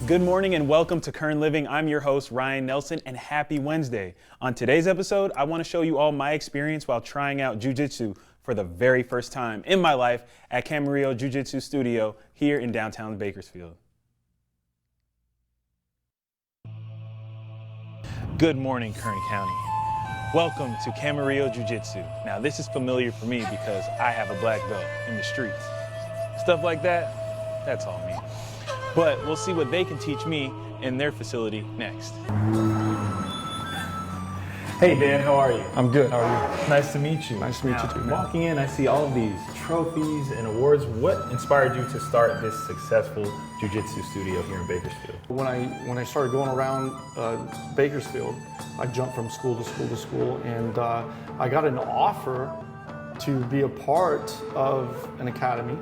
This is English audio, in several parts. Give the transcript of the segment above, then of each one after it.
Good morning and welcome to Kern Living. I'm your host, Ryan Nelson, and happy Wednesday. On today's episode, I want to show you all my experience while trying out Jiu-Jitsu for the very first time in my life at Camarillo Jiu-Jitsu studio here in downtown Bakersfield. Good morning, Kern County. Welcome to Camarillo Jiu-Jitsu. Now, this is familiar for me because I have a black belt in the streets. Stuff like that, that's all me. But we'll see what they can teach me in their facility next. Hey Dan, how are you? I'm good, how are you? Nice to meet you. Nice to meet you too, man. Walking in, I see all of these trophies and awards. What inspired you to start this successful jiu-jitsu studio here in Bakersfield? When I started going around Bakersfield, I jumped from school to school to school, and I got an offer to be a part of an academy.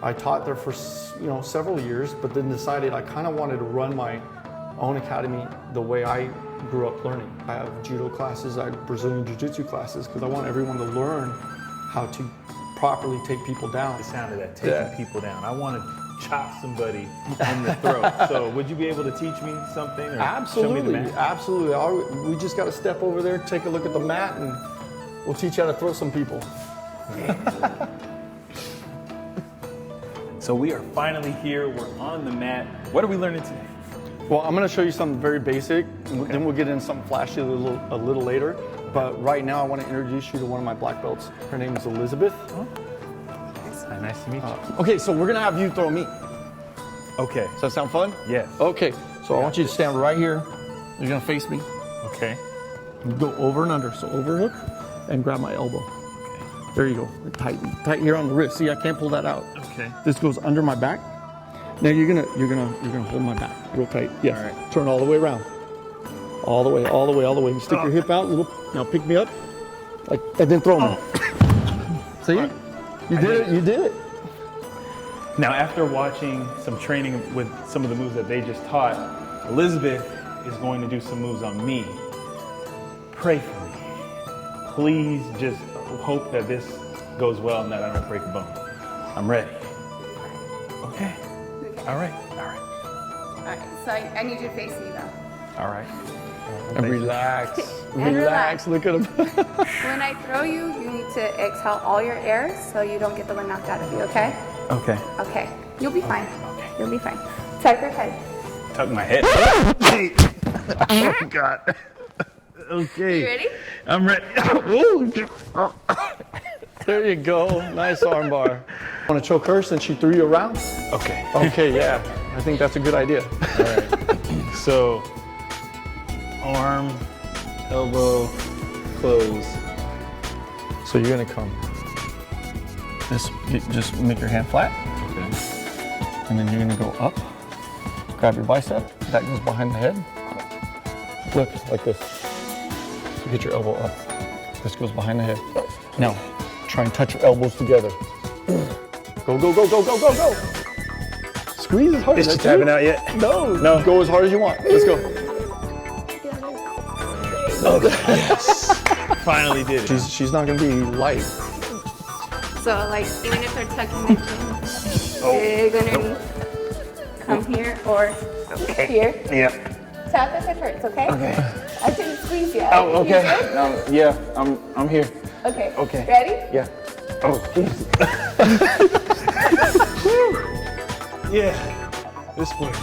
I taught there for several years, but then decided I kind of wanted to run my own academy the way I grew up learning. I have judo classes, I have Brazilian jiu-jitsu classes, because I want everyone to learn how to properly take people down. The sound of that, taking people down. I want to chop somebody in the throat. So would you be able to teach me something? Or Absolutely, show me the mat? Absolutely. We just got to step over there, take a look at the mat, and we'll teach you how to throw some people. So we are finally here, we're on the mat. What are we learning today? Well, I'm going to show you something very basic, and then we'll get into something flashy a little later. But right now I want to introduce you to one of my black belts. Her name is Elizabeth. Oh. Nice to meet you. Okay, so we're going to have you throw me. Okay. Does that sound fun? Yes. Okay, so I want you to stand right here. You're going to face me. Okay. You go over and under, so overhook and grab my elbow. Okay. There you go. Tight here on the wrist. See, I can't pull that out. Okay. This goes under my back. Now you're gonna hold my back real tight. Yes. All right. Turn all the way around. All the way. You stick your hip out a little. Now pick me up, and then throw me. See? You did it. Now, after watching some training with some of the moves that they just taught, Elizabeth is going to do some moves on me. Pray for me. Please just hope that this goes well and that I don't break a bone. I'm ready. Okay. All right. All right, so I need you to face me though. All right. And relax. And relax. Look at him. When I throw you, you need to exhale all your air so you don't get the wind knocked out of you, okay? Okay. Okay, you'll be fine. You'll be fine. Tuck your head. Tuck my head. Oh, God. Okay. You ready? I'm ready. There you go. Nice arm bar. Want to choke her since she threw you around? Okay. Okay, yeah. I think that's a good idea. All right. So, arm, elbow, close. So you're gonna come. Just make your hand flat. Okay. And then you're gonna go up. Grab your bicep. That goes behind the head. Look, like this. So get your elbow up. This goes behind the head. Now, try and touch your elbows together. Go, go, go, go, go, go, go. Squeeze as hard as you can. Is she tapping out yet? No. Go as hard as you want. Let's go. Okay. Yes. Finally did it. She's not gonna be light. So like, even if they're tucking their chin, they're gonna come here or here. Yeah. Tap if it hurts, okay? Okay. I didn't squeeze yet. Oh, okay. No, yeah, I'm here. Okay. Okay. Ready? Yeah. Oh, jeez. Yeah. This works.